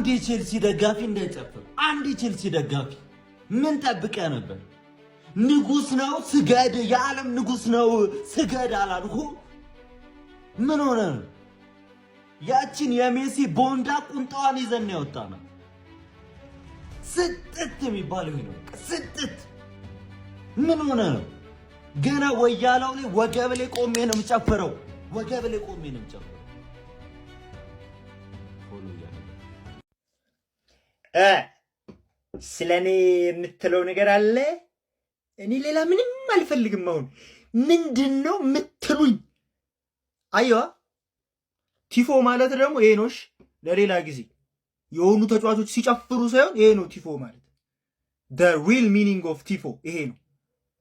አንድ የቼልሲ ደጋፊ እንዳይጨፍር። አንድ የቼልሲ ደጋፊ ምን ጠብቀ ነበር? ንጉስ ነው ስገድ፣ የዓለም ንጉስ ነው ስገድ አላልኩም? ምን ሆነ ነው? ያችን የሜሲ ቦንዳ ቁንጣዋን ይዘን ያወጣና ስጥት የሚባለው ነው። ስጥት ምን ሆነ ነው? ገና ወያላው ላይ ወገብ ላይ ቆሜ ነው የምጨፍረው። ወገብ ላይ ቆሜ ነው የምጨፍረው። ስለኔ የምትለው ነገር አለ? እኔ ሌላ ምንም አልፈልግም። አሁን ምንድነው የምትሉኝ? አይዋ ቲፎ ማለት ደግሞ ይሄ ነውሽ። ለሌላ ጊዜ የሆኑ ተጫዋቾች ሲጨፍሩ ሳይሆን ይሄ ነው ቲፎ ማለት። the real meaning of ቲፎ ይሄ ነው።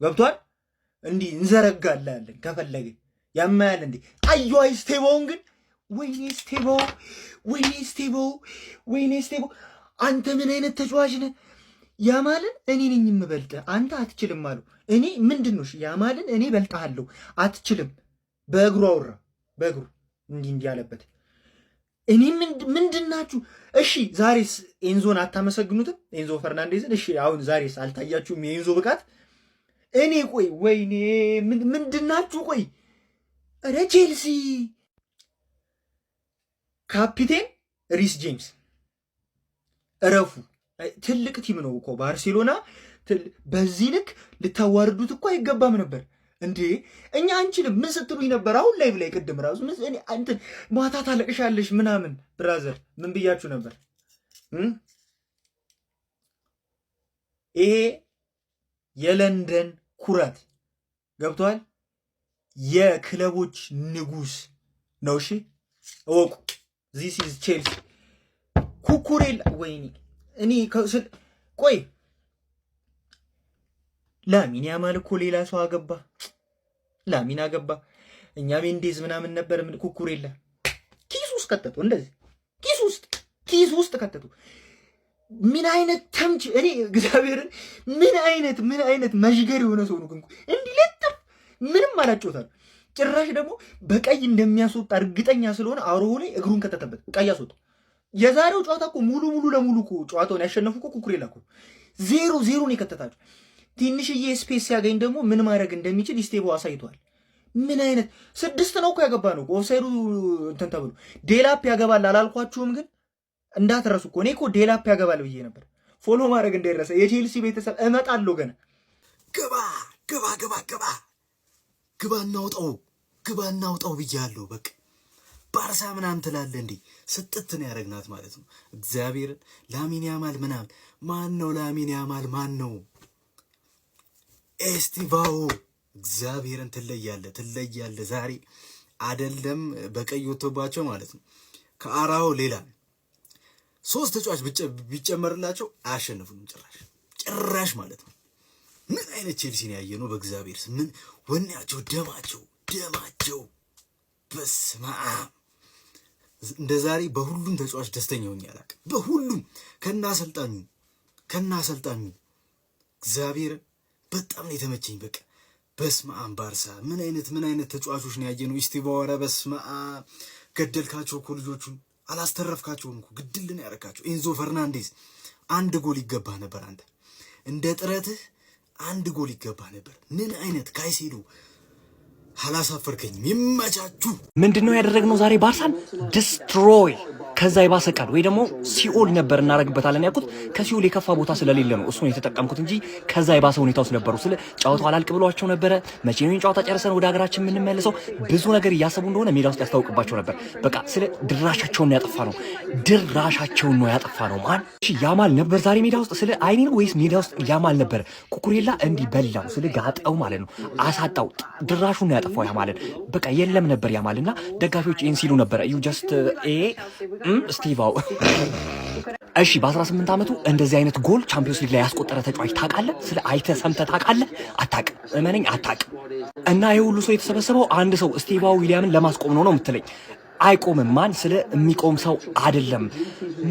ገብቷል? እንዲህ እንዘረጋላለን ከፈለገ ያማያል እንዴ። አይዋ ስቴቦን ግን ወይኔ ስቴቦ፣ ወይኔ ስቴቦ፣ ወይኔ ስቴቦ። አንተ ምን አይነት ተጫዋች ነህ? ያማልን እኔ ነኝ የምበልጥ፣ አንተ አትችልም አሉ። እኔ ምንድነው ያማልን እኔ በልጣለሁ፣ አትችልም። በእግሩ አውራ፣ በእግሩ እንዲህ ያለበት። እኔ ምንድናችሁ? እሺ ዛሬስ ኤንዞን አታመሰግኑትም? ኤንዞ ፈርናንዴዝን። እሺ አሁን ዛሬስ አልታያችሁም የኤንዞ ብቃት? እኔ ቆይ ወይኔ ምንድናችሁ? ቆይ ኧረ ቼልሲ ካፒቴን ሪስ ጄምስ እረፉ። ትልቅ ቲም ነው እኮ ባርሴሎና። በዚህ ልክ ልታዋርዱት እኮ አይገባም ነበር እንዴ። እኛ አንችልም ምን ስትሉኝ ነበር? አሁን ላይቭ ላይ ቅድም ራሱ እንትን ማታ ታለቅሻለሽ ምናምን። ብራዘር ምን ብያችሁ ነበር? ይሄ የለንደን ኩራት ገብቷል። የክለቦች ንጉስ ነው። እሺ እወቁ። ዚስ ኢዝ ቼልሲ። ኩኩሬላ ወይኔ እኔ ቆይ ላሚን ያማል እኮ ሌላ ሰው አገባ። ላሚን አገባ። እኛ ሜንዴዝ ምናምን ነበር። ምን ኩኩሬላ ኪስ ውስጥ ከተቱ። እንደዚህ ኪስ ውስጥ ከተቱ። ምን አይነት ተምች! እኔ እግዚአብሔርን ምን አይነት መዥገር የሆነ ሰው ነው ግን እንዲህ ለጥፍ ምንም አላጮታል። ጭራሽ ደግሞ በቀይ እንደሚያስወጣ እርግጠኛ ስለሆነ አውሮው ላይ እግሩን ከተተበት ቀይ አስወጣ። የዛሬው ጨዋታ እኮ ሙሉ ለሙሉ እኮ ጨዋታውን ያሸነፉ እኮ ኩኩሬላ እኮ 0-0 ነው የከተታቸው። ትንሽዬ ስፔስ ሲያገኝ ደግሞ ምን ማድረግ እንደሚችል ኢስቴቦ አሳይቷል። ምን አይነት 6 ነው እኮ ያገባ ነው። ኦፍሳይዱ እንትን ተብሎ ዴላፕ ያገባል አላልኳችሁም? ግን እንዳትረሱ እኮ እኔ እኮ ዴላፕ ያገባል ብዬ ነበር። ፎሎ ማድረግ እንዳይረሳ። የቼልሲ ቤተሰብ እመጣለሁ ገና። ግባ እናውጣው ብያለሁ። በቃ ባርሳ ምናምን ትላለህ እንዴ? ስጥትን ያደረግናት ማለት ነው። እግዚአብሔርን ላሚን ያማል ምናምን ማን ነው? ላሚን ያማል ማን ነው? ኤስቲቫኦ እግዚአብሔርን ትለያለህ። ዛሬ አደለም በቀይ ወጥቶባቸው ማለት ነው። ከአራው ሌላ 3 ተጫዋች ቢጨመርላቸው አያሸንፉንም ጭራሽ ማለት ነው። ምን አይነት ቼልሲ ነው ያየነው? በእግዚአብሔር ስም ምን ወኔያቸው፣ ደማቸው በስመ አብ። እንደ ዛሬ በሁሉም ተጫዋች ደስተኛ ሆኜ አላውቅም። በሁሉም ከናሰልጣኙ እግዚአብሔር በጣም ነው የተመቸኝ። በቃ በስመ አብ። ባርሳ ምን አይነት ተጫዋቾች ነው ያየነው? ኢስቲቫኦ ኧረ በስመ አብ ገደልካቸው እኮ ልጆቹን፣ አላስተረፍካቸውም እኮ ግድልን ያረካቸው። ኤንዞ ፈርናንዴዝ 1 ጎል ይገባ ነበር። አንተ እንደ ጥረትህ 1 ጎል ይገባ ነበር። ምን አይነት ካይሴዶ አላሳፈርከኝም። ይመቻችሁ። ምንድነው ያደረግነው ዛሬ? ባርሳን ዲስትሮይ። ከዛ የባሰ ቃል ወይ ደግሞ ሲኦል ነበር እናረግበታለን ያልኩት። ከሲኦል የከፋ ቦታ ስለሌለ ነው እሱን የተጠቀምኩት እንጂ ከዛ የባሰ ሁኔታው ስለነበሩ ስለ ጨዋታው አላልቅ ብሏቸው ነበረ። መቼ ነው ጨዋታ ጨርሰን ወደ ሀገራችን የምንመለሰው? ብዙ ነገር እያሰቡ እንደሆነ ሜዳ ውስጥ ያስታውቅባቸው ነበር። በቃ ስለ ድራሻቸውን ያጠፋ ነው ማን ያማል ነበር ዛሬ ሜዳ ውስጥ። ስለ አይኔ ነው ወይስ ሜዳ ውስጥ ያማል ነበር? ኩኩሬላ እንዲህ በላው ስለ ጋጠው ማለት ነው። አሳጣው፣ ድራሹን ነው ያጠፋው ያማልን። በቃ የለም ነበር ያማልና ደጋፊዎች ይህን ሲሉ ነበረ። ዩ ጀስት ስቲቫው እሺ በ18 ዓመቱ እንደዚህ አይነት ጎል ቻምፒዮንስ ሊግ ላይ ያስቆጠረ ተጫዋች ታውቃለህ? ስለ አይተህ ሰምተህ ታውቃለህ? አታውቅም። እመነኝ አታውቅም። እና ይሄ ሁሉ ሰው የተሰበሰበው አንድ ሰው ስቲቫው ዊሊያምን ለማስቆም ነው የምትለኝ? አይቆምም። ማን ስለ የሚቆም ሰው አይደለም።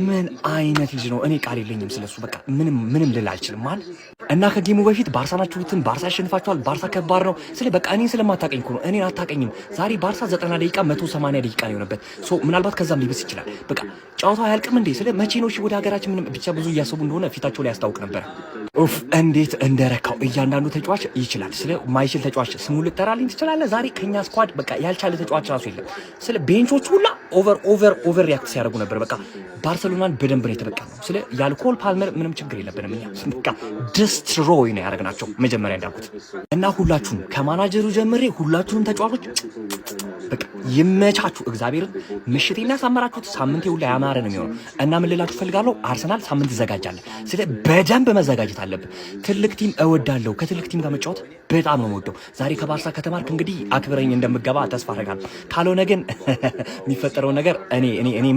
ምን አይነት ልጅ ነው? እኔ ቃል የለኝም ስለሱ። በቃ ምንም ልል አልችልም። ማን እና ከጌሙ በፊት ባርሳ ናችሁትን ባርሳ ያሸንፋችኋል። ባርሳ ከባድ ነው ስለ በቃ እኔን ስለማታቀኝ እኮ ነው። እኔን አታቀኝም። ዛሬ ባርሳ 90 ደቂቃ 180 ደቂቃ ነው የሆነበት። ምናልባት ከዛም ሊብስ ይችላል። በቃ ጨዋታው አያልቅም እንዴ? ስለ መቼ ነው ወደ ሀገራችን ምንም ብቻ ብዙ እያሰቡ እንደሆነ ፊታቸው ላይ ያስታውቅ ነበር። ኡፍ እንዴት እንደረካው እያንዳንዱ ተጫዋች ይችላል። ስለ ማይችል ተጫዋች ስሙ ልጠራልኝ ትችላለህ? ዛሬ ከኛ ስኳድ በቃ ያልቻለ ተጫዋች ራሱ የለም። ስለ ቤንቾቹ ሁላ ኦቨር ሪያክት ሲያደርጉ ነበር። በቃ ባርሰሎናን በደንብ ነው የተበቀለው። ስለ ያልኮል ፓልመር ምንም ችግር የለብንም እኛ በቃ ዲስትሮይ ነው ያደረግናቸው መጀመሪያ እንዳልኩት። እና ሁላችሁም ከማናጀሩ ጀምሬ ሁላችሁም ተጫዋቾች በቃ ይመቻችሁ። እግዚአብሔርን ምሽቴና ሳመራችሁት ሳምንቴ ሁላ ያማረ ነው የሚሆነው። እና ምን ልላችሁ ፈልጋለሁ፣ አርሰናል ሳምንት ይዘጋጃለን። ስለ በደንብ መዘጋጀት አለብን። ትልቅ ቲም እወዳለሁ። ከትልቅ ቲም ጋር መጫወት በጣም ነው የምወደው። ዛሬ ከባርሳ ከተማርክ እንግዲህ አክብረኝ እንደምገባ ተስፋ አደርጋለሁ። ካልሆነ ግን የሚፈጠረው ነገር እኔ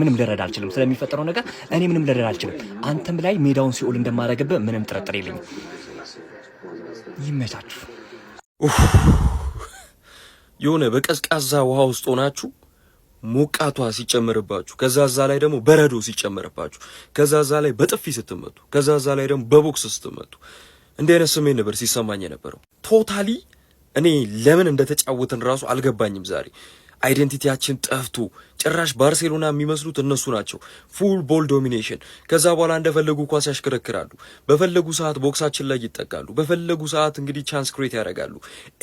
ምንም ልረዳ አልችልም። ስለሚፈጠረው ነገር እኔ ምንም ልረዳ አልችልም። አንተም ላይ ሜዳውን ሲኦል እንደማደርግብህ ምንም ጥርጥር የለኝም። ይመቻችሁ። የሆነ በቀዝቃዛ ውሃ ውስጥ ሆናችሁ ሞቃቷ ሲጨመርባችሁ፣ ከዛዛ ላይ ደግሞ በረዶ ሲጨመርባችሁ፣ ከዛዛ ላይ በጥፊ ስትመቱ፣ ከዛዛ ላይ ደግሞ በቦክስ ስትመቱ እንዲህ አይነት ስሜት ነበር ሲሰማኝ የነበረው። ቶታሊ እኔ ለምን እንደተጫወትን ራሱ አልገባኝም። ዛሬ አይዴንቲቲያችን ጠፍቶ ጭራሽ ባርሴሎና የሚመስሉት እነሱ ናቸው። ፉል ቦል ዶሚኔሽን። ከዛ በኋላ እንደፈለጉ ኳስ ያሽከረክራሉ። በፈለጉ ሰዓት ቦክሳችን ላይ ይጠቃሉ። በፈለጉ ሰዓት እንግዲህ ቻንስ ክሬት ያደርጋሉ።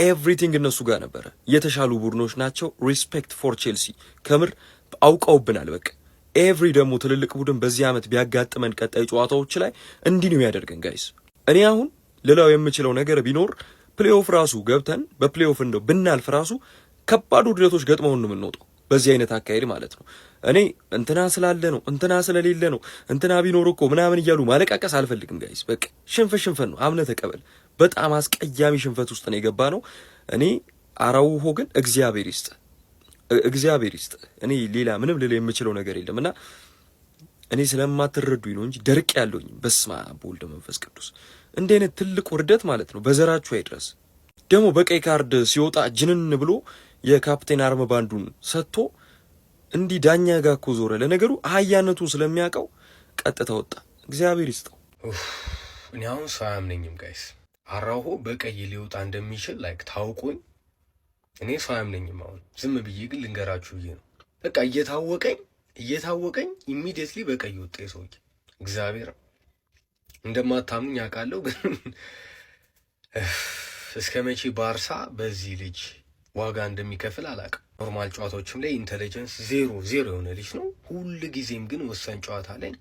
ኤቭሪቲንግ እነሱ ጋር ነበረ። የተሻሉ ቡድኖች ናቸው። ሪስፔክት ፎር ቼልሲ። ከምር አውቀውብናል። በቃ ኤቭሪ ደግሞ ትልልቅ ቡድን በዚህ ዓመት ቢያጋጥመን ቀጣይ ጨዋታዎች ላይ እንዲህ ነው ያደርገን ጋይስ። እኔ አሁን ልላው የምችለው ነገር ቢኖር ፕሌኦፍ ራሱ ገብተን በፕሌኦፍ እንደው ብናልፍ ራሱ ከባድ ውድደቶች ገጥመውን ነው የምንወጣው በዚህ አይነት አካሄድ ማለት ነው። እኔ እንትና ስላለ ነው እንትና ስለሌለ ነው እንትና ቢኖር እኮ ምናምን እያሉ ማለቃቀስ አልፈልግም ጋይስ። በቃ ሽንፈት ነው። አምነህ ተቀበል። በጣም አስቀያሚ ሽንፈት ውስጥ ነው የገባ ነው። እኔ አራውሆ ግን እግዚአብሔር ይስጥ። እኔ ሌላ ምንም ልል የምችለው ነገር የለም። እና እኔ ስለማትረዱኝ ነው እንጂ ደርቅ ያለውኝ። በስመ አብ ወወልድ ወመንፈስ ቅዱስ። እንዲህ አይነት ትልቅ ውርደት ማለት ነው በዘራችሁ አይድረስ። ደግሞ በቀይ ካርድ ሲወጣ ጅንን ብሎ የካፕቴን አርም ባንዱን ሰጥቶ እንዲህ ዳኛ ጋር እኮ ዞረ። ለነገሩ አህያነቱ ስለሚያውቀው ቀጥታ ወጣ። እግዚአብሔር ይስጠው። እኔ አሁን ሰው አያምነኝም ጋይስ። አራሆ በቀይ ሊወጣ እንደሚችል ላይክ ታውቁኝ። እኔ ሰው አያምነኝም። አሁን ዝም ብዬ ግን ልንገራችሁ ብዬ ነው። በቃ እየታወቀኝ ኢሚዲየትሊ በቀይ ወጣ የሰውዬ። እግዚአብሔር እንደማታምኑኝ አውቃለሁ፣ ግን እስከ መቼ ባርሳ በዚህ ልጅ ዋጋ እንደሚከፍል አላውቅም። ኖርማል ጨዋታዎችም ላይ ኢንተለጀንስ ዜሮ የሆነ ልጅ ነው። ሁል ጊዜም ግን ወሳኝ ጨዋታ ላይ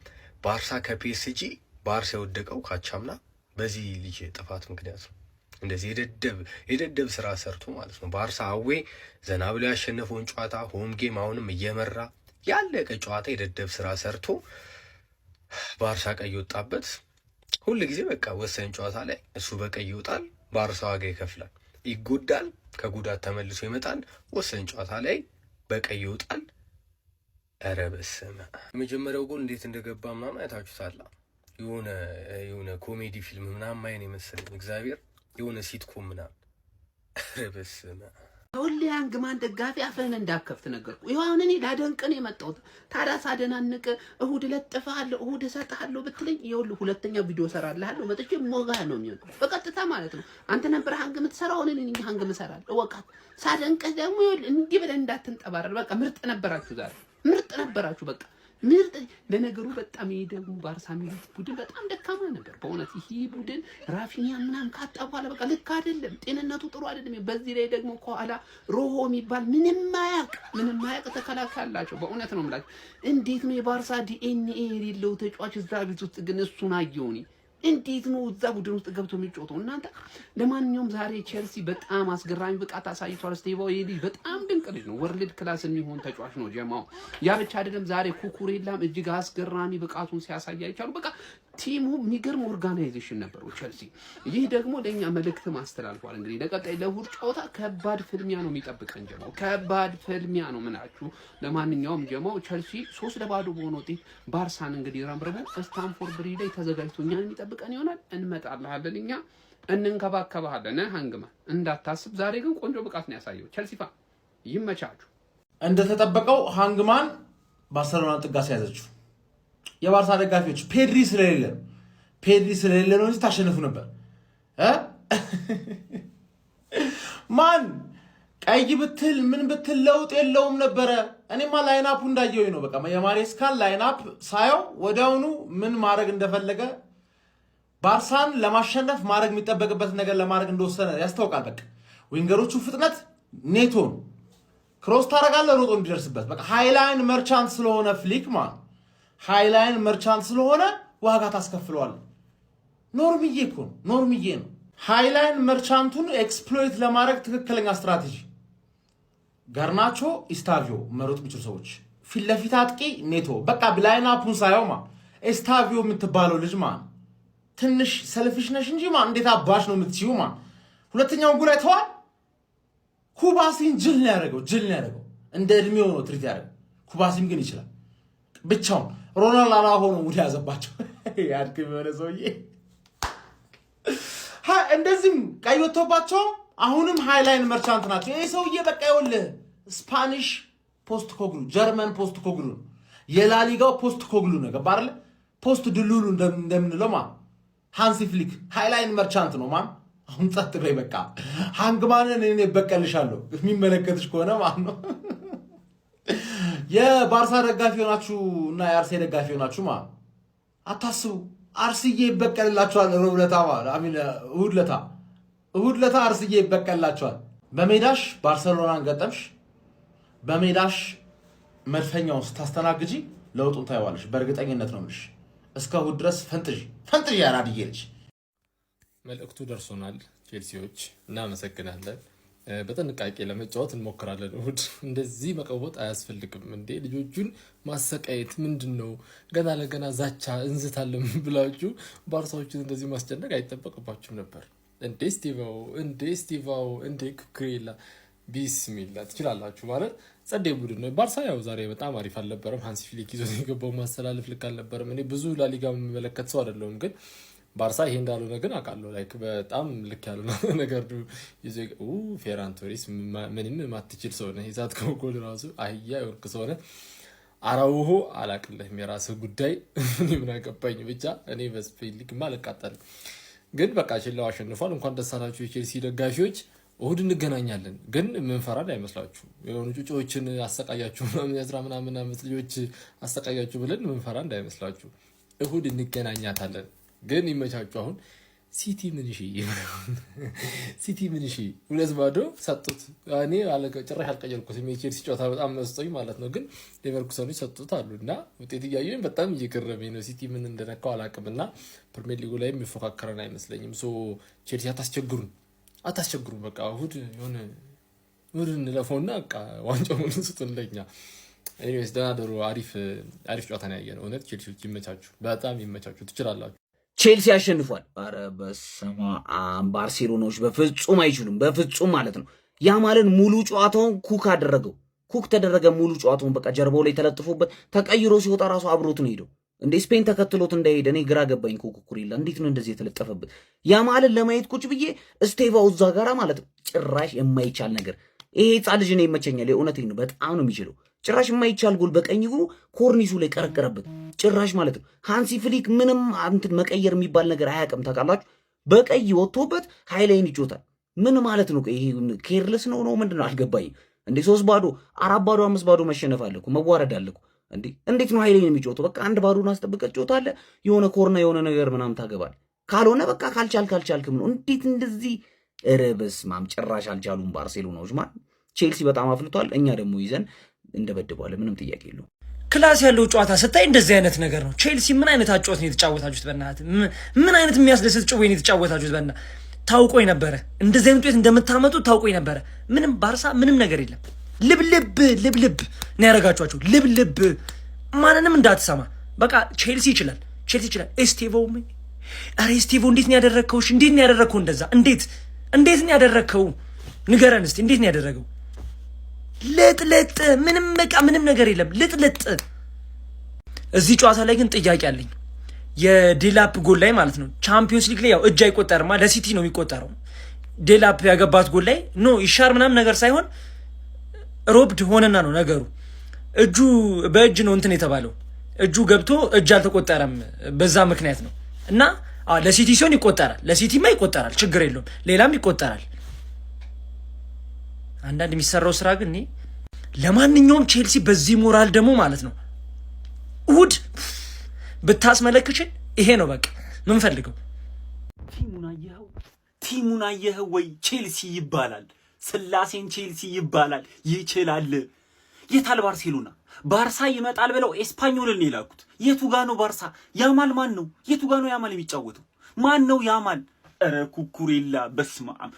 ባርሳ ከፒኤስጂ ባርሳ የወደቀው ካቻምና በዚህ ልጅ ጥፋት ምክንያት ነው። እንደዚህ የደደብ ስራ ሰርቶ ማለት ነው። ባርሳ አዌ ዘና ብሎ ያሸነፈውን ጨዋታ ሆም ጌም አሁንም እየመራ ያለቀ ጨዋታ የደደብ ስራ ሰርቶ ባርሳ ቀይ ወጣበት። ሁል ጊዜ በቃ ወሳኝ ጨዋታ ላይ እሱ በቀይ ይወጣል፣ ባርሳ ዋጋ ይከፍላል፣ ይጎዳል፣ ከጉዳት ተመልሶ ይመጣል። ወሳኝ ጨዋታ ላይ በቀይ ይወጣል። ኧረ በስመ አብ። የመጀመሪያው ጎል እንዴት እንደገባ ምናምን አይታችሁታል። የሆነ ኮሜዲ ፊልም ምናምን ማየን የመሰለኝ እግዚአብሔር፣ የሆነ ሲትኮም ምናምን። ኧረ በስመ አብ። ሁሌ አንግማን ደጋፊ አፍህን እንዳከፍት ነገርኩ። ይኸው አሁን እኔ ላደንቅን የመጣሁት ታዲያ ሳደናንቅ እሁድ እለጥፍሃለሁ እሁድ እሰጥሃለሁ ብትለኝ ይኸውልህ ሁለተኛ ቪዲዮ እሰራልሃለሁ መጥቼ ሞጋ ነው የሚሆነው በቀጥታ ማለት ነው። አንተ ነበር ሀንግ የምትሰራው እኔ ነኝ ሀንግ የምሰራልህ። እወቃት። ሳደንቅህ ደግሞ ይኸውልህ እንዲህ ብለህ እንዳትንጠባረር። በቃ ምርጥ ነበራችሁ ዛሬ፣ ምርጥ ነበራችሁ በቃ ምርጥ። ለነገሩ በጣም ይሄ ደግሞ ባርሳ የሚሉት ቡድን በጣም ደካማ ነበር በእውነት። ይሄ ቡድን ራፊኒያ ምናምን ካጣ በኋላ በቃ ልክ አይደለም፣ ጤንነቱ ጥሩ አይደለም። በዚህ ላይ ደግሞ ከኋላ ሮሆ የሚባል ምንም ማያቅ ተከላካይ አላቸው። በእውነት ነው የምላቸው። እንዴት ነው የባርሳ ዲኤንኤ የሌለው ተጫዋች እዛ ቤት ውስጥ ግን እሱን አየሁ እኔ። እንዴት ነው እዛ ቡድን ውስጥ ገብቶ የሚጫወተው እናንተ? ለማንኛውም ዛሬ ቼልሲ በጣም አስገራሚ ብቃት አሳይቷል። ስቴቫው ይሄ ልጅ በጣም ድንቅ ልጅ ነው። ወርልድ ክላስ የሚሆን ተጫዋች ነው ጀማው። ያ ብቻ አይደለም፣ ዛሬ ኩኩሬላም እጅግ አስገራሚ ብቃቱን ሲያሳይ አይቻሉ። በቃ ቲሙ የሚገርም ኦርጋናይዜሽን ነበረው ቼልሲ። ይህ ደግሞ ለኛ መልእክት ማስተላልፏል። እንግዲህ ለቀጣይ ለእሑድ ጨዋታ ከባድ ፍልሚያ ነው የሚጠብቀን ጀማው፣ ከባድ ፍልሚያ ነው ምናችሁ። ለማንኛውም ጀማው ቼልሲ 3-0 በሆነ ውጤት ባርሳን እንግዲህ ረምርቦ ስታንፎርድ ብሪጅ ላይ ተዘጋጅቶ እኛን የሚጠብቀን ይሆናል። እንመጣልሃለን፣ እኛ እንንከባከባለን። ሃንግማ እንዳታስብ። ዛሬ ግን ቆንጆ ብቃት ነው ያሳየው ቼልሲ። ይመቻችሁ። እንደተጠበቀው ሃንግማን ባርሰሎና ጥጋ ሲያዘችው የባርሳ ደጋፊዎች ፔድሪ ስለሌለ ነው እንጂ ታሸንፉ ነበር። ማን ቀይ ብትል ምን ብትል ለውጥ የለውም ነበረ። እኔማ ላይናፑ እንዳየሁኝ ነው። በቃ የማሬስካን ላይናፕ ሳየው ወዲያውኑ ምን ማድረግ እንደፈለገ ባርሳን ለማሸነፍ ማድረግ የሚጠበቅበት ነገር ለማድረግ እንደወሰነ ያስታውቃል። በቃ ዊንገሮቹ ፍጥነት ኔቶን ክሮስ ታደርጋለህ ሮጦ እንዲደርስበት በቃ ሃይላይን መርቻንት ስለሆነ ፍሊክ ማን ሃይላይን መርቻንት ስለሆነ ዋጋ ታስከፍለዋል። ኖርምዬ እኮ ነው፣ ኖርምዬ ነው። ሃይላይን መርቻንቱን ኤክስፕሎይት ለማድረግ ትክክለኛ ስትራቴጂ ጋርናቾ ኢስታቪዮ መሮጥ የሚችሉ ሰዎች ፊት ለፊት አጥቂ ኔቶ በቃ ብላይናፑን ሳየው ኤስታቪዮ የምትባለው ልጅ ትንሽ ሰልፊሽ ነሽ እንጂ እንዴት አባሽ ነው የምትሲው ሁለተኛው ጎል አይተዋል። ኩባሲን ጅል ነው ያደረገው እንደ እድሜው ነው ትሪት ያደረገው። ኩባሲም ግን ይችላል ብቻውን ሮናልዶ አራሆ ነው ሙድ ያዘባቸው ያድክም የሆነ ሰውዬ እንደዚህም ቀይ ወጥቶባቸው አሁንም ሃይላይን መርቻንት ናቸው። ይሄ ሰውዬ በቃ ይኸውልህ ስፓኒሽ ፖስት ኮግሉ ጀርመን ፖስት ኮግሉ የላሊጋው ፖስት ኮግሉ ነው ገባ አይደል? ፖስት ድሉሉ እንደምንለው ሃንሲ ፍሊክ ሃይላይን መርቻንት ነው አሁን ጸጥ በይ በቃ ሃንግማንን እኔ በቀልሻለሁ የሚመለከትሽ ከሆነ ነው። የባርሳ ደጋፊ ሆናችሁ እና የአርሴ ደጋፊ ሆናችሁ አታስቡ። አርሲዬ ይበቀልላችኋል። ሮብለታ እሁድ ለታ አርሲዬ ይበቀልላችኋል። በሜዳሽ ባርሰሎናን ገጠምሽ፣ በሜዳሽ መድፈኛውን ስታስተናግጂ ለውጡን ታይዋለሽ። በእርግጠኝነት ነው የምልሽ። እስከ እሁድ ድረስ ፈንጥዥ ያራድዬ ልጅ። መልእክቱ ደርሶናል። ቼልሲዎች እናመሰግናለን። በጥንቃቄ ለመጫወት እንሞክራለን። እሁድ እንደዚህ መቀወጥ አያስፈልግም እንዴ! ልጆቹን ማሰቃየት ምንድን ነው? ገና ለገና ዛቻ እንዝታለን ብላችሁ ባርሳዎችን እንደዚህ ማስጨነቅ አይጠበቅባችሁም ነበር እንዴ! ስቲቫው እንዴ ኩኩሬላ ቢስሚላ ትችላላችሁ ማለት ጸዴ ቡድን ነው። ባርሳ ያው ዛሬ በጣም አሪፍ አልነበረም። ሃንሲ ፍሊክ ይዞ የገባው ማስተላለፍ ልክ አልነበረም። እኔ ብዙ ላሊጋ የሚመለከት ሰው አይደለሁም ግን ባርሳ ይሄ እንዳልሆነ ግን አውቃለሁ። ላይክ በጣም ልክ ያልሆነ ነገር ይዞ ፌራን ቶሪስ ምንም ማትችል ሰው ነህ። ይዛት ከጎል ራሱ አህያ የወርቅ ሰው ነህ። አራውሆ አላቅልህም፣ የራስህ ጉዳይ። እኔ ምን አገባኝ። ብቻ እኔ በስፔን ሊግ አልቃጠልም። ግን በቃ ችላው አሸንፏል። እንኳን ደስ አላችሁ የቼልሲ ደጋፊዎች። እሁድ እንገናኛለን። ግን ምንፈራ አይመስላችሁ። የሆኑ ጩጮችን አሰቃያችሁ ምናምን አመት ልጆች አሰቃያችሁ ብለን ምንፈራ እንዳይመስላችሁ። እሁድ እንገናኛታለን። ግን ይመቻችሁ። አሁን ሲቲ ምን እሺ 2-0 ሰጡት። እኔ ጭራሽ አልቀየርኩትም። የቼልሲ ጨዋታ በጣም መስጦኝ ማለት ነው። ግን ሌቨርኩሰኖች ሰጡት አሉና ውጤት እያየሁኝ በጣም እየገረመኝ ነው። ሲቲ ምን እንደነካው አላውቅምና ፕሪሚየር ሊጉ ላይ የሚፎካከረን አይመስለኝም። ቼልሲ አታስቸግሩም። በቃ እሁድ እንለፈውና በቃ ዋንጫውን ስጡን ለኛ። ኤኒዌይስ ደህና ደሩ። አሪፍ ጨዋታ ነው ያየነው። እውነት ቼልሲዎች ይመቻችሁ፣ በጣም ይመቻችሁ። ትችላላችሁ። ቼልሲ ያሸንፏል። ኧረ በስመ አብ ባርሴሎናዎች በፍጹም አይችሉም፣ በፍጹም ማለት ነው። ያ ማለት ሙሉ ጨዋታውን ኩክ ተደረገ። ሙሉ ጨዋታውን በቃ ጀርባው ላይ ተለጥፎበት ተቀይሮ ሲወጣ ራሱ አብሮት ነው ሄደው። እንደ ስፔን ተከትሎት እንዳይሄድ እኔ ግራ ገባኝ። ኩኩሬላ እንዴት ነው እንደዚህ የተለጠፈበት? ያ ማለት ለማየት ቁጭ ብዬ ስቴቫው እዛ ጋራ ማለት ነው። ጭራሽ የማይቻል ነገር። ይሄ ሕፃን ልጅ ነው ይመቸኛል። የእውነቴን ነው፣ በጣም ነው የሚችለው። ጭራሽ የማይቻል ጎል በቀኝ እግሩ ኮርኒሱ ላይ ቀረቀረበት። ጭራሽ ማለት ነው። ሃንሲ ፍሊክ ምንም እንትን መቀየር የሚባል ነገር አያውቅም። ታውቃላችሁ፣ በቀይ ወጥቶበት ሃይላይን ይጮታል። ምን ማለት ነው? ይሄ ኬርለስ ነው ምንድነው? አልገባኝም። እንዴ 3-0 4-0 5-0 መሸነፍ አለ እኮ፣ መዋረድ አለ እኮ። እንዴት ነው ሃይላይን የሚጮተው? በቃ 1-0 አስጠብቀህ ትጮታለህ። የሆነ ኮርና የሆነ ነገር ምናምን ታገባል። ካልሆነ በቃ ካልቻልክም ነው። እንዴት እንደዚህ? ኧረ በስመ አብ ጭራሽ አልቻሉም ባርሴሎናዎች። ቼልሲ በጣም አፍልቷል። እኛ ደግሞ ይዘን እንደበድበዋለን። ምንም ጥያቄ የለው። ክላስ ያለው ጨዋታ ስታይ እንደዚህ አይነት ነገር ነው። ቼልሲ ምን አይነት አጨዋወት ነው የተጫወታችሁት? በእናትህ ምን አይነት የሚያስደስት ጭዌ ነው የተጫወታችሁት? በእናትህ ታውቆኝ ነበረ፣ እንደዚህ አይነት ውጤት እንደምታመጡ ታውቆኝ ነበረ። ምንም ባርሳ ምንም ነገር የለም። ልብልብ ነው ያደረጋችኋቸው። ልብልብ ማንንም እንዳትሰማ። በቃ ቼልሲ ይችላል። ኤስቴቮ እንዴት ነው ያደረግከው? እንዴት ነው ያደረግከው? እንደዛ እንዴት ነው ያደረግከው? ንገረን እስቲ፣ እንዴት ነው ያደረገው? ልጥልጥ ምንም ነገር የለም። ልጥልጥ። እዚህ ጨዋታ ላይ ግን ጥያቄ አለኝ። የዴላፕ ጎል ላይ ማለት ነው። ቻምፒዮንስ ሊግ ላይ ያው እጅ አይቆጠርማ፣ ለሲቲ ነው የሚቆጠረው። ዴላፕ ያገባት ጎል ላይ ይሻር ምናምን ነገር ሳይሆን ሮብድ ሆነና ነው ነገሩ። እጁ በእጅ ነው እንትን የተባለው እጁ ገብቶ እጅ አልተቆጠረም። በዛ ምክንያት ነው እና ለሲቲ ሲሆን ይቆጠራል፣ ለሲቲማ ይቆጠራል፣ ችግር የለውም። ሌላም ይቆጠራል። አንዳንድ የሚሰራው ስራ ግን ለማንኛውም ቼልሲ በዚህ ሞራል ደግሞ ማለት ነው እሑድ ብታስመለክችን ይሄ ነው በቃ ምን ፈልገው። ቲሙን አየኸው ወይ? ቼልሲ ይባላል፣ ስላሴን ቼልሲ ይባላል። ይችላል። የታል ባርሴሎና? ባርሳ ይመጣል ብለው ኤስፓኞልን የላኩት የቱ ጋ ነው? ባርሳ ያማል ማን ነው? የቱ ጋ ነው ያማል የሚጫወተው? ማን ነው ያማል? ኧረ ኩኩሬላ በስማም።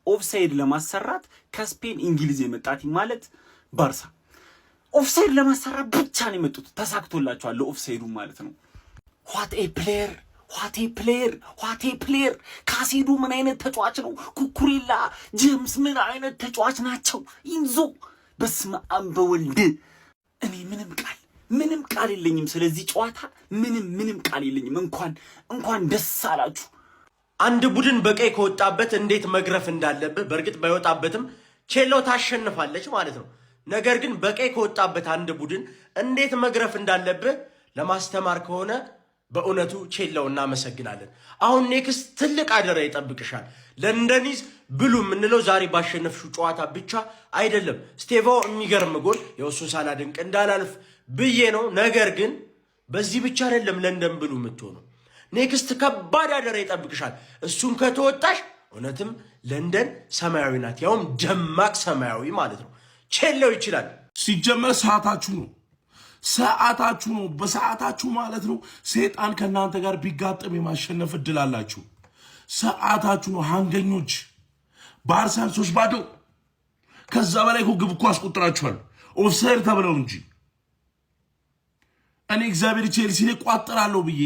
ኦፍሳይድ ለማሰራት ከስፔን እንግሊዝ የመጣት ማለት ባርሳ ኦፍሳይድ ለማሰራት ብቻ ነው የመጡት። ተሳክቶላቸዋል ለኦፍሳይዱ ማለት ነው። ዋት ኤ ፕሌየር ካሴዱ ምን አይነት ተጫዋች ነው? ኩኩሬላ ጄምስ ምን አይነት ተጫዋች ናቸው? ኢንዞ በስማም በወልድ እኔ ምንም ቃል የለኝም ስለዚህ ጨዋታ ምንም ቃል የለኝም። እንኳን ደስ አላችሁ። አንድ ቡድን በቀይ ከወጣበት እንዴት መግረፍ እንዳለብህ በእርግጥ ባይወጣበትም ቼላው ታሸንፋለች ማለት ነው። ነገር ግን በቀይ ከወጣበት አንድ ቡድን እንዴት መግረፍ እንዳለብህ ለማስተማር ከሆነ በእውነቱ ቼላው እናመሰግናለን። አሁን ኔክስት ትልቅ አደራ ይጠብቅሻል። ለንደኒዝ ብሉ የምንለው ዛሬ ባሸነፍሽው ጨዋታ ብቻ አይደለም። ስቴቫው የሚገርም ጎል የእሱን ሳላደንቅ እንዳላልፍ ብዬ ነው። ነገር ግን በዚህ ብቻ አይደለም ለንደን ብሉ የምትሆነው። ኔክስት ከባድ አደራ ይጠብቅሻል። እሱን ከተወጣሽ እውነትም ለንደን ሰማያዊ ናት፣ ያውም ደማቅ ሰማያዊ ማለት ነው። ቼላው ይችላል። ሲጀመር ሰዓታችሁ ነው። በሰዓታችሁ ማለት ነው። ሰይጣን ከእናንተ ጋር ቢጋጠም የማሸነፍ እድል አላችሁ። ሰዓታችሁ ነው። ሃንገኞች ባርሳን 3-0 ከዛ በላይ ግብ እኮ አስቆጥራችኋል። ኦፍሳይድ ተብለው እንጂ እኔ እግዚአብሔር ቼልሲ ላይ ቋጥራለሁ ብዬ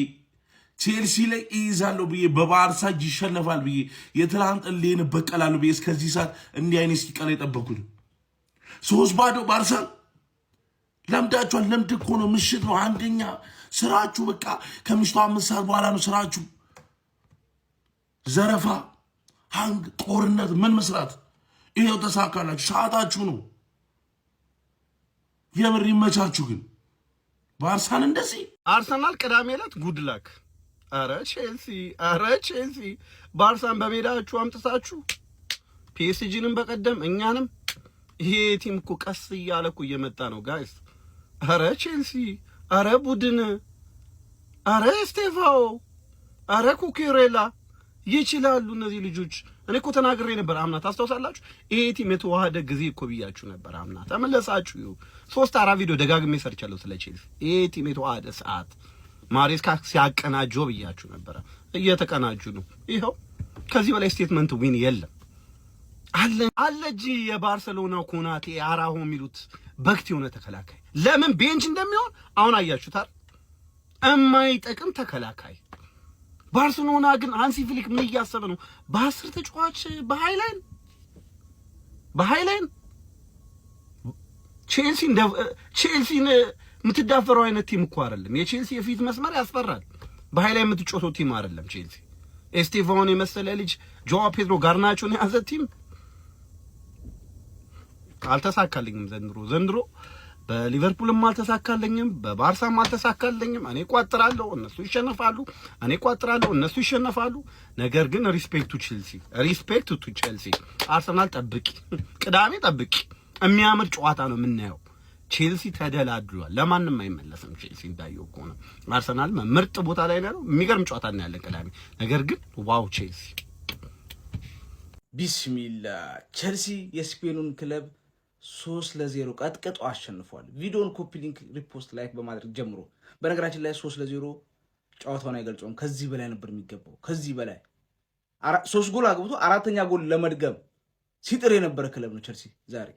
ቼልሲ ላይ ይይዛለሁ ብዬ በባርሳ እጅ ይሸነፋል ብዬ የትላንት ሌን በቀላለሁ ብዬ እስከዚህ ሰዓት እንዲህ አይነት እስኪቀር የጠበኩት 3-0 ባርሳን ለምዳችኋል። ለምድ እኮ ነው። ምሽት ነው። አንደኛ ስራችሁ በቃ ከምሽቱ 5 ሰዓት በኋላ ነው ስራችሁ። ዘረፋ፣ ሃንግ፣ ጦርነት ምን መስራት። ይሄው ተሳካላችሁ። ሰዓታችሁ ነው። የምር ይመቻችሁ። ግን ባርሳን እንደዚህ አርሰናል ቅዳሜ ዕለት ጉድላክ። አረ ቼልሲ ባርሳን በሜዳችሁ አምጥታችሁ ፒኤስጂንም በቀደም እኛንም ይሄ ቲም እኮ ቀስ እያለ እኮ እየመጣ ነው ጋይስ። አረ ቼልሲ፣ አረ ቡድን፣ አረ ስቴፋኦ፣ አረ ኩኩሬላ ይችላሉ እነዚህ ልጆች። እኔ እኮ ተናግሬ ነበር አምና፣ ታስታውሳላችሁ? ይሄ ቲም የተዋሃደ ጊዜ እኮ ብያችሁ ነበር አምና። ተመለሳችሁ። 3-4 ቪዲዮ ደጋግሜ ሰርቻለሁ ስለ ቼልሲ። ይሄ ቲም የተዋሃደ ሰዓት ማሬስካ ሲያቀናጆ ብያችሁ ነበረ። እየተቀናጁ ነው። ይኸው ከዚህ በላይ ስቴትመንት ዊን የለም። አለ እንጂ የባርሰሎናው ኮናቴ አራሆ የሚሉት በክት የሆነ ተከላካይ ለምን ቤንች እንደሚሆን አሁን አያችሁታል። እማይጠቅም ተከላካይ። ባርሰሎና ግን ሃንሲ ፍሊክ ምን እያሰበ ነው? በ10 ተጫዋች በሃይላይን ቼልሲን የምትዳፈረው አይነት ቲም እኮ አይደለም። የቼልሲ የፊት መስመር ያስፈራል። በሃይላይን የምትጮተው ቲም አይደለም ቼልሲ። ኤስቴቫን የመሰለ ልጅ፣ ጆዋ ፔድሮ ጋርናቾን የያዘ ቲም አልተሳካልኝም ዘንድሮ በሊቨርፑልም አልተሳካልኝም፣ በባርሳም አልተሳካልኝም። እኔ ቋጥራለሁ፣ እነሱ ይሸነፋሉ። ነገር ግን ሪስፔክት ቱ ቼልሲ። አርሰናል ጠብቂ፣ ቅዳሜ ጠብቂ። የሚያምር ጨዋታ ነው የምናየው። ቼልሲ ተደላድሏል። ለማንም አይመለስም። ቼልሲ እንዳየው ከሆነ አርሰናል ምርጥ ቦታ ላይ ነው። የሚገርም ጨዋታ እናያለን ቅዳሜ። ነገር ግን ዋው ቼልሲ ቢስሚላ ቼልሲ የስፔኑን ክለብ 3-0 ቀጥቅጦ አሸንፏል። ቪዲዮን ኮፒ ሊንክ፣ ሪፖስት፣ ላይክ በማድረግ ጀምሮ። በነገራችን ላይ 3-0 ጨዋታውን አይገልጸውም። ከዚህ በላይ ነበር የሚገባው። ከዚህ በላይ 3 ጎል አግብቶ 4ኛ ጎል ለመድገም ሲጥር የነበረ ክለብ ነው ቼልሲ ዛሬ።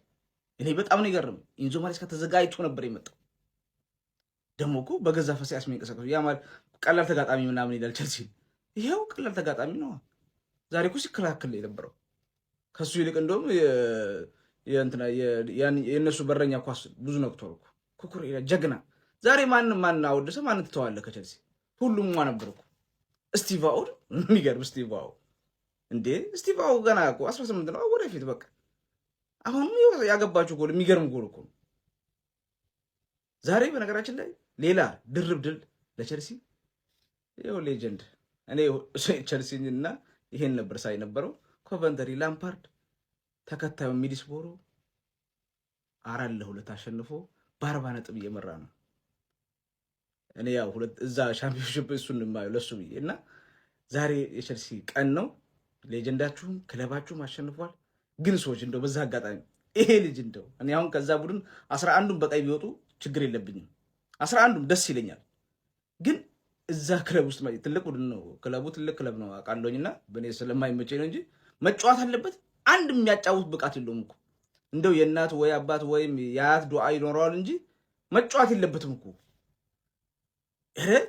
እኔ በጣም ነው የገረመኝ። ኢንዞ ማሬስካ ተዘጋጅቶ ነበር የመጣው። ደግሞ እኮ በገዛ ፈሳሽ የሚንቀሳቀሱ ያ ማለት ቀላል ተጋጣሚ ምናምን ይላል ቼልሲ። ይሄው ቀላል ተጋጣሚ ነው። ዛሬ እኮ ሲከላከል የነበረው ከሱ ይልቅ እንደውም የእነሱ በረኛ ኳስ ብዙ ነክቷል እኮ ኩኩሬላ ጀግና። ዛሬ ማን አወደሰ? ማን ትተዋለ? ከቼልሲ ሁሉም ነበር እኮ። ስቲቫኦ የሚገርም ስቲቫኦ እንዴ! ስቲቫኦ ገና እኮ 18 ነው። ወደፊት በቃ አሁን ያገባችሁ ጎል የሚገርም ጎል እኮ ዛሬ በነገራችን ላይ ሌላ ድርብ ድል ለቸልሲ ይኸው ሌጀንድ እኔ ቸልሲና ይሄን ነበር ሳይ ነበረው ኮቨንተሪ ላምፓርድ ተከታዩ ሚድልስብሮ 4-2 አሸንፎ በ40 ነጥብ እየመራ ነው። እኔ ያው እዛ ሻምፒዮንሺፕ እሱን ማየው ለሱ ብዬ እና ዛሬ የቸልሲ ቀን ነው። ሌጀንዳችሁም ክለባችሁም አሸንፏል። ግን ሰዎች እንደው በዛ አጋጣሚ ይሄ ልጅ እንደው እኔ አሁን ከዛ ቡድን 11ዱም በቀይ ቢወጡ ችግር የለብኝም። 11ዱም ደስ ይለኛል። ግን እዛ ክለብ ውስጥ ትልቅ ቡድን ነው፣ ክለቡ ትልቅ ክለብ ነው አውቃለሁኝና በእኔ ስለማይመቸኝ ነው እንጂ መጫወት አለበት። አንድ የሚያጫውት ብቃት የለውም እኮ እንደው የእናት ወይ አባት ወይም የአያት ዱዓ ይኖረዋል እንጂ መጫወት የለበትም እኮ።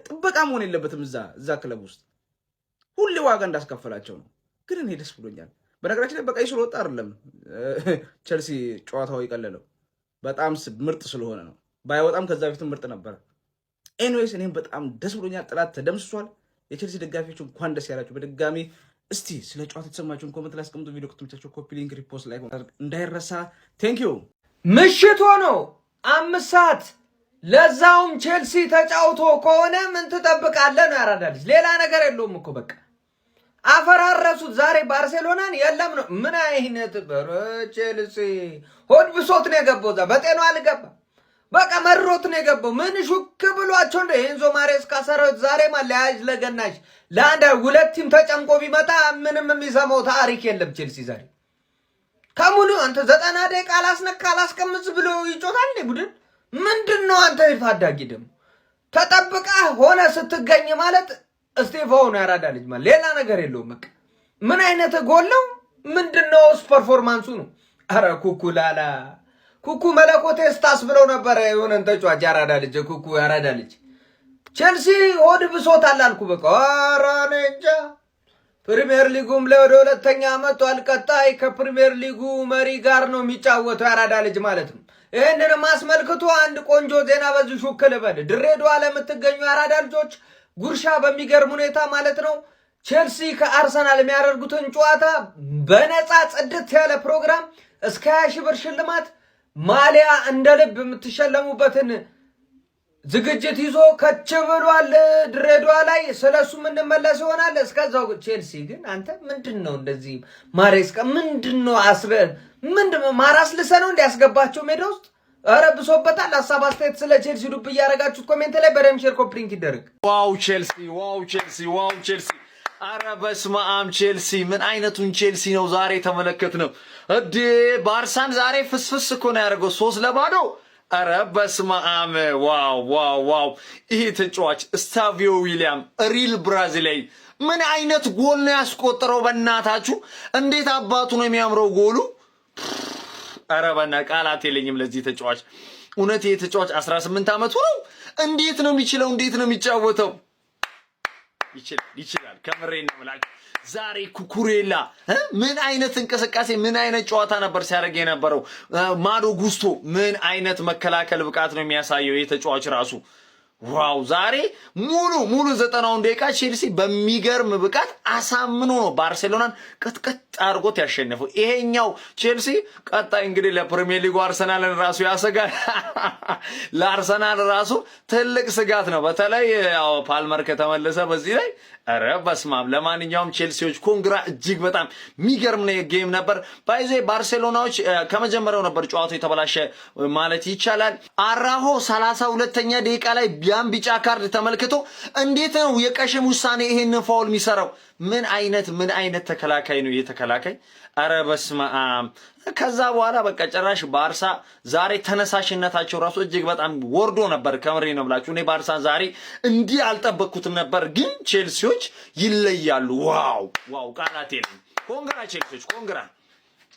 ጥበቃ መሆን የለበትም እዛ ክለብ ውስጥ ሁሌ ዋጋ እንዳስከፈላቸው ነው። ግን እኔ ደስ ብሎኛል። በነገራችን ላይ በቀይ ስለወጣ አይደለም ቸልሲ ጨዋታው ይቀለለው፣ በጣም ምርጥ ስለሆነ ነው። ባይወጣም ከዛ በፊትም ምርጥ ነበረ። ኤኒዌይስ እኔም በጣም ደስ ብሎኛል። ጥላት ተደምስሷል። የቸልሲ ደጋፊዎች እንኳን ደስ ያላችሁ በድጋሚ። እስቲ ስለ ጨዋታ የተሰማችሁን ኮመንት ላይ አስቀምጡ። ቪዲዮ ከተመቻችሁ ኮፒ ሊንክ፣ ሪፖስት ላይ እንዳይረሳ። ቴንክ ዩ። ምሽት ሆኖ 5 ሰዓት ለዛውም ቸልሲ ተጫውቶ ከሆነ ምን ትጠብቃለህ ነው ያራዳልሽ። ሌላ ነገር የለውም እኮ በቃ አፈራረሱት። ዛሬ ባርሴሎናን የለም ነው ምን አይነት ቸልሲ ሆድ ብሶት ነው የገባው። እዛ በጤናው አልገባ በቃ መሮት ነው የገባው። ምን ሹክ ብሏቸው እንደ ኤንዞ ማሬስካ ሰራዊት ዛሬ ለያዥ ለገናሽ ለአንድ ሁለት ቲም ተጨምቆ ቢመጣ ምንም የሚሰማው ታሪክ የለም። ቸልሲ ዛሬ ከሙሉ አንተ 90 ደቂቃ አላስነካ አላስቀምጽ ብሎ ይጮታል ቡድን። ምንድነው አንተ ታዳጊ ደግሞ ተጠብቃ ሆነ ስትገኝ ማለት እስቴፋው ነው ያራዳ ልጅ ማለት ሌላ ነገር የለውም። በቃ ምን አይነት ጎል ነው? ምንድነውስ ፐርፎርማንሱ ነው? አረ ኩኩላላ ኩኩ መለኮቴ ስታስ ብለው ነበር የሆነን ተጫዋች ያራዳ ልጅ ኩኩ ያራዳ ልጅ ቸልሲ ሆድ ብሶታል አልኩ። በቃ ኧረ እኔ እንጃ። ፕሪሚየር ሊጉም ላይ ወደ ሁለተኛ መጥቷል። ቀጣይ ከፕሪሚየር ሊጉ መሪ ጋር ነው የሚጫወተው ያራዳ ልጅ ማለት ነው። ይህንንም አስመልክቶ አንድ ቆንጆ ዜና በዚህ ሹክል በል ድሬዳዋ ለምትገኙ ያራዳ ልጆች ጉርሻ በሚገርም ሁኔታ ማለት ነው ቸልሲ ከአርሰናል የሚያደርጉትን ጨዋታ በነፃ ጽድት ያለ ፕሮግራም እስከ 20 ሺህ ብር ሽልማት ማሊያ እንደ ልብ የምትሸለሙበትን ዝግጅት ይዞ ከች ብሏል ድሬዳዋ ላይ። ስለሱ የምንመለስ ይሆናል። እስከዛው ቸልሲ ግን አንተ ምንድነው እንደዚህ ማሬስካ ምንድነው ምንድነው ማራስልሰ ነው እንዲያስገባቸው ሜዳ ውስጥ? ኧረ ብሶበታል። ሐሳብ አስተያየት ስለ ቸልሲ ዱብ እያደረጋችሁት ኮሜንት ላይ በደም ሼር ኮፕሊንክ ይደረግ። ዋው ቸልሲ ዋው ቸልሲ ዋው ቸልሲ! ኧረ በስመ አብ ቸልሲ ምን አይነቱን ቸልሲ ነው ዛሬ ተመለከትነው እንዴ! ባርሳን ዛሬ ፍስፍስ እኮ ነው ያደረገው 3-0። ኧረ በስመ አብ ዋው ዋው ዋው! ይሄ ተጫዋች ስታቪዮ ዊሊያም ሪል ብራዚላዊ ምን አይነት ጎል ነው ያስቆጠረው! በእናታችሁ እንዴት አባቱ ነው የሚያምረው ጎሉ! ኧረ ቃላት የለኝም ለዚህ ተጫዋች። እውነት ይሄ ተጫዋች 18 ዓመቱ ነው። እንዴት ነው የሚችለው? እንዴት ነው የሚጫወተው? ይችላል ከምሬን ነው የምላችሁ። ዛሬ ኩኩሬላ ምን አይነት እንቅስቃሴ ምን አይነት ጨዋታ ነበር ሲያደርግ የነበረው። ማዶ ጉስቶ ምን አይነት መከላከል ብቃት ነው የሚያሳየው የተጫዋች ራሱ። ዋው ዛሬ ሙሉ 90 ደቂቃ ቸልሲ በሚገርም ብቃት አሳምኖ ነው ባርሴሎናን ቅጥቅጥ አድርጎት ያሸነፈው። ይሄኛው ቸልሲ ቀጣይ እንግዲህ ለፕሪሚየር ሊጉ አርሰናልን ራሱ ያሰጋል። ለአርሰናል ራሱ ትልቅ ስጋት ነው። በተለይ ያው ፓልመር ከተመለሰ በዚህ ላይ ኧረ በስማም። ለማንኛውም ቸልሲዎች ኮንግራ፣ እጅግ በጣም የሚገርም ጌም ነበር። ባይዜ ባርሴሎናዎች ከመጀመሪያው ነበር ጨዋታው የተበላሸ ማለት ይቻላል። አራሆ 32ኛ ደቂቃ ላይ ቢያን ቢጫ ካርድ ተመልክቶ እንዴት ነው የቀሽም ውሳኔ ይሄንን ፋውል የሚሰራው? ምን አይነት ተከላካይ ነው የተከላካይ? ኧረ በስመ አብ። ከዛ በኋላ በቃ ጭራሽ ባርሳ ዛሬ ተነሳሽነታቸው ራሱ እጅግ በጣም ወርዶ ነበር። ከምሬ ነው ብላችሁ እኔ ባርሳ ዛሬ እንዲህ አልጠበቅኩትም ነበር። ግን ቸልሲዎች ይለያሉ። ዋው ቃላት የለም። ኮንግራ ቸልሲዎች ኮንግራ።